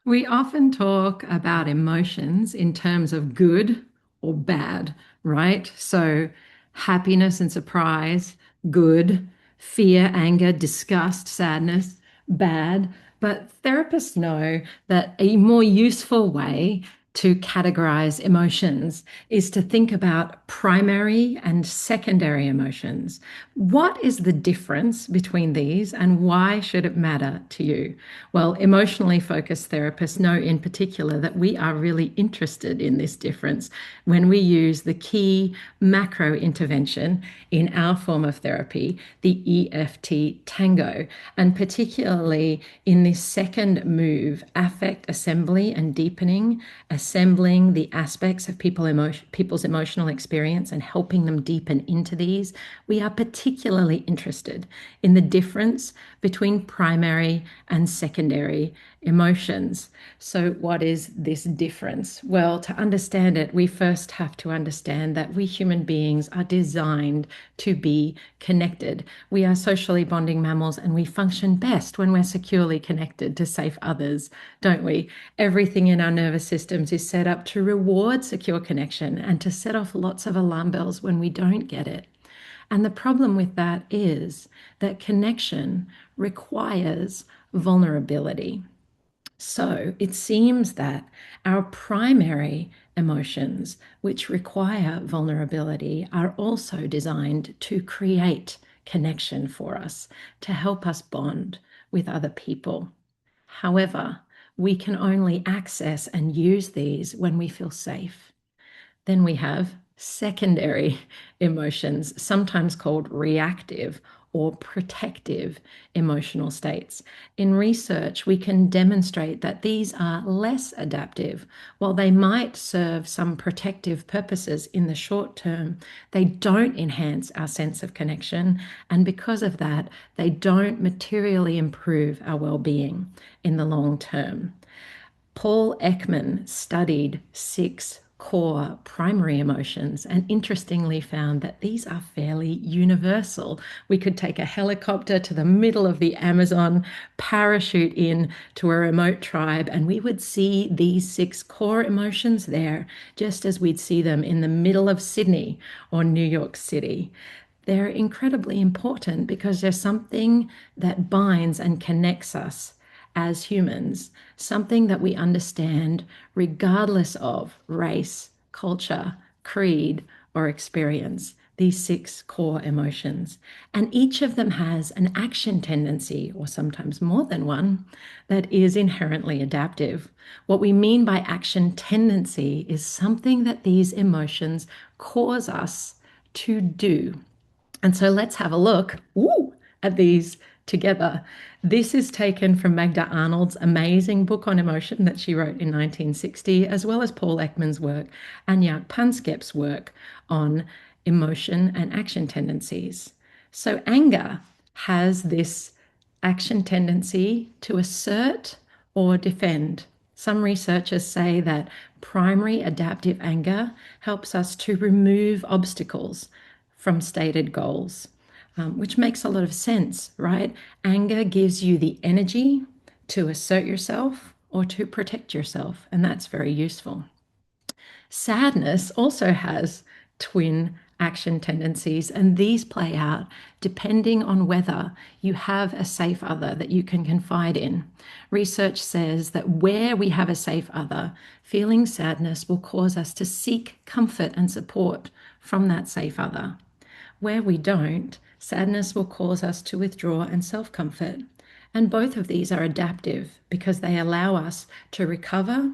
We often talk about emotions in terms of good or bad, right? So, happiness and surprise, good, fear, anger, disgust, sadness, bad. But therapists know that a more useful way to categorize emotions is to think about primary and secondary emotions. What is the difference between these and why should it matter to you? Well, emotionally focused therapists know in particular that we are really interested in this difference when we use the key macro intervention in our form of therapy, the EFT Tango, and particularly in this second move, affect assembly and deepening, assembling the aspects of people's emotional experience and helping them deepen into these. We are particularly interested in the difference between primary and secondary emotions. So, what is this difference? Well, to understand it, we first have to understand that we human beings are designed to be connected. We are socially bonding mammals and we function best when we're securely connected to safe others, don't we? Everything in our nervous systems is set up to reward secure connection and to set off lots of alarm bells when we don't get it. And the problem with that is that connection requires vulnerability. So it seems that our primary emotions, which require vulnerability, are also designed to create connection for us, to help us bond with other people. However, we can only access and use these when we feel safe. Then we have secondary emotions, sometimes called reactive or protective emotional states. In research, we can demonstrate that these are less adaptive. While they might serve some protective purposes in the short term, they don't enhance our sense of connection. And because of that, they don't materially improve our well-being in the long term. Paul Ekman studied six core primary emotions and interestingly found that these are fairly universal. We could take a helicopter to the middle of the Amazon, parachute in to a remote tribe, and we would see these six core emotions there, just as we'd see them in the middle of Sydney or New York City. They're incredibly important because there's something that binds and connects us as humans, something that we understand regardless of race, culture, creed, or experience. These six core emotions. And each of them has an action tendency, or sometimes more than one, that is inherently adaptive. What we mean by action tendency is something that these emotions cause us to do. And so let's have a look at these together. This is taken from Magda Arnold's amazing book on emotion that she wrote in 1960, as well as Paul Ekman's work and Jaak Panskep's work on emotion and action tendencies. So anger has this action tendency to assert or defend. Some researchers say that primary adaptive anger helps us to remove obstacles from stated goals, which makes a lot of sense, right? Anger gives you the energy to assert yourself or to protect yourself, and that's very useful. Sadness also has twin action tendencies, and these play out depending on whether you have a safe other that you can confide in. Research says that where we have a safe other, feeling sadness will cause us to seek comfort and support from that safe other. Where we don't, sadness will cause us to withdraw and self comfort. And both of these are adaptive because they allow us to recover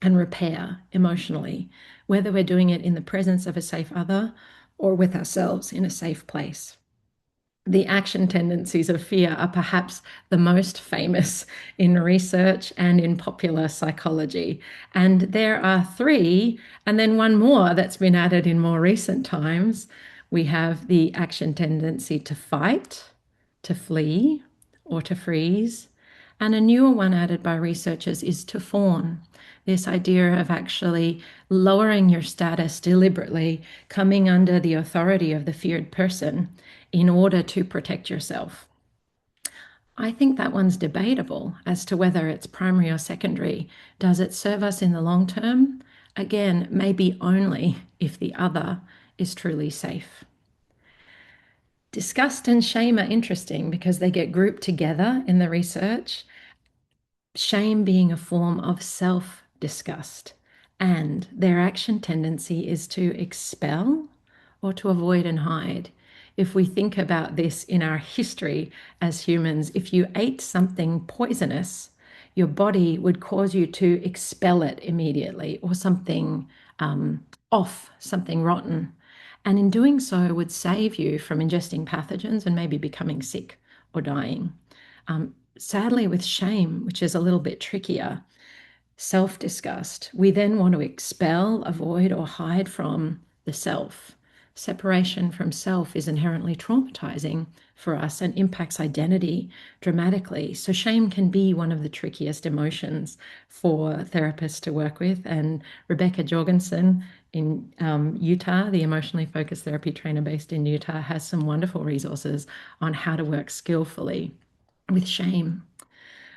and repair emotionally, whether we're doing it in the presence of a safe other or with ourselves in a safe place. The action tendencies of fear are perhaps the most famous in research and in popular psychology. And there are three, and then one more that's been added in more recent times. We have the action tendency to fight, to flee, or to freeze. And a newer one added by researchers is to fawn. This idea of actually lowering your status deliberately, coming under the authority of the feared person in order to protect yourself. I think that one's debatable as to whether it's primary or secondary. Does it serve us in the long term? Again, maybe only if the other is truly safe. Disgust and shame are interesting because they get grouped together in the research, shame being a form of self-disgust, and their action tendency is to expel or to avoid and hide. If we think about this in our history as humans, if you ate something poisonous, your body would cause you to expel it immediately, or something off, something rotten. And in doing so, would save you from ingesting pathogens and maybe becoming sick or dying. Sadly, with shame, which is a little bit trickier, self-disgust, we then want to expel, avoid, or hide from the self. Separation from self is inherently traumatizing for us and impacts identity dramatically. So, shame can be one of the trickiest emotions for therapists to work with. And Rebecca Jorgensen in Utah, the emotionally focused therapy trainer based in Utah, has some wonderful resources on how to work skillfully with shame.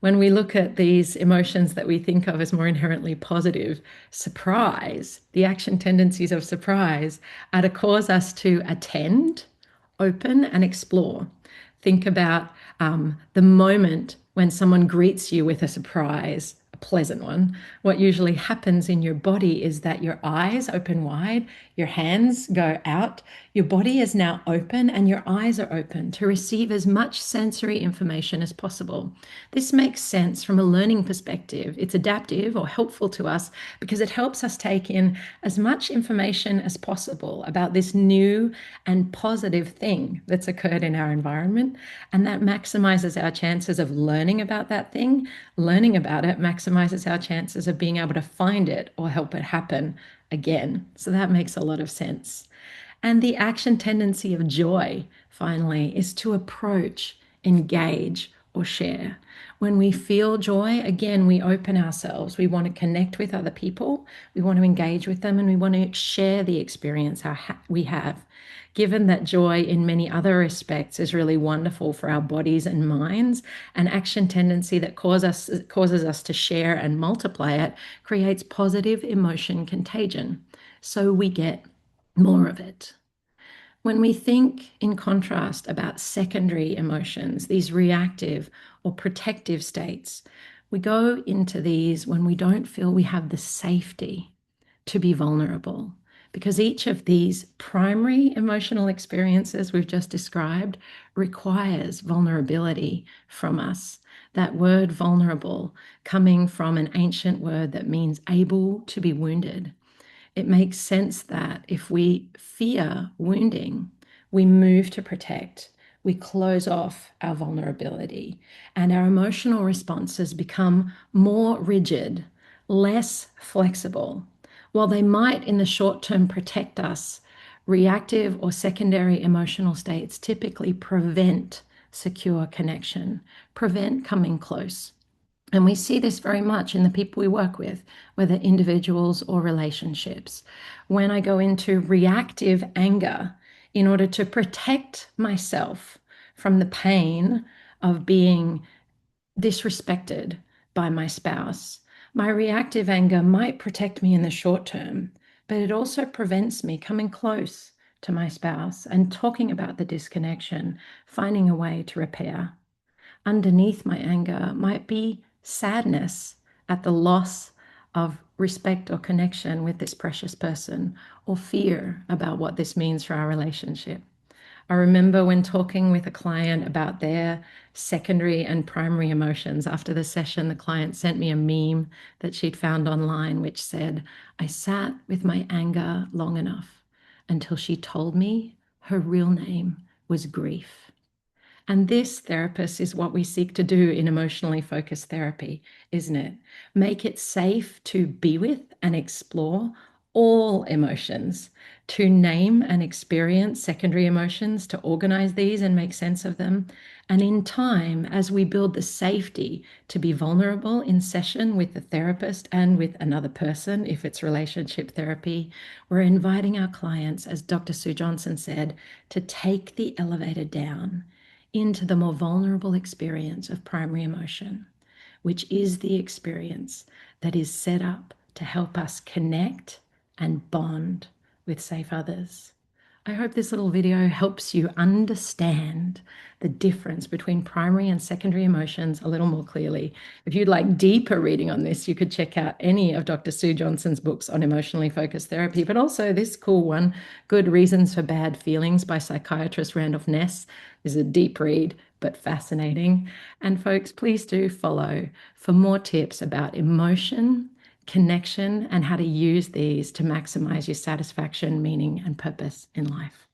When we look at these emotions that we think of as more inherently positive, surprise, the action tendencies of surprise are to cause us to attend, open, and explore. Think about the moment when someone greets you with a surprise, a pleasant one. What usually happens in your body is that your eyes open wide, your hands go out, your body is now open, and your eyes are open to receive as much sensory information as possible. This makes sense from a learning perspective. It's adaptive or helpful to us because it helps us take in as much information as possible about this new and positive thing that's occurred in our environment. And that maximizes our chances of learning about that thing. Learning about it maximizes our chances of being able to find it or help it happen again. So that makes a lot of sense. And the action tendency of joy, finally, is to approach, engage, or share. When we feel joy, again, we open ourselves. We want to connect with other people, we want to engage with them, and we want to share the experience we have. Given that joy in many other respects is really wonderful for our bodies and minds, an action tendency that causes us to share and multiply it creates positive emotion contagion. So we get more of it. When we think, in contrast, about secondary emotions, these reactive or protective states, we go into these when we don't feel we have the safety to be vulnerable. Because each of these primary emotional experiences we've just described requires vulnerability from us. That word vulnerable coming from an ancient word that means able to be wounded. It makes sense that if we fear wounding, we move to protect, we close off our vulnerability, and our emotional responses become more rigid, less flexible. While they might in the short term protect us, reactive or secondary emotional states typically prevent secure connection, prevent coming close. And we see this very much in the people we work with, whether individuals or relationships. When I go into reactive anger in order to protect myself from the pain of being disrespected by my spouse, my reactive anger might protect me in the short term, but it also prevents me coming close to my spouse and talking about the disconnection, finding a way to repair. Underneath my anger might be sadness at the loss of respect or connection with this precious person, or fear about what this means for our relationship. I remember when talking with a client about their secondary and primary emotions. After the session, the client sent me a meme that she'd found online, which said, "I sat with my anger long enough until she told me her real name was grief." And this, therapist, is what we seek to do in emotionally focused therapy, isn't it? Make it safe to be with and explore all emotions, to name and experience secondary emotions, to organize these and make sense of them. And in time, as we build the safety to be vulnerable in session with the therapist and with another person, if it's relationship therapy, we're inviting our clients, as Dr. Sue Johnson said, to take the elevator down into the more vulnerable experience of primary emotion, which is the experience that is set up to help us connect and bond with safe others. I hope this little video helps you understand the difference between primary and secondary emotions a little more clearly. If you'd like deeper reading on this, you could check out any of Dr. Sue Johnson's books on emotionally focused therapy, but also this cool one, Good Reasons for Bad Feelings by psychiatrist Randolph Ness. This is a deep read, but fascinating. And folks, please do follow for more tips about emotion, connection, and how to use these to maximize your satisfaction, meaning, and purpose in life.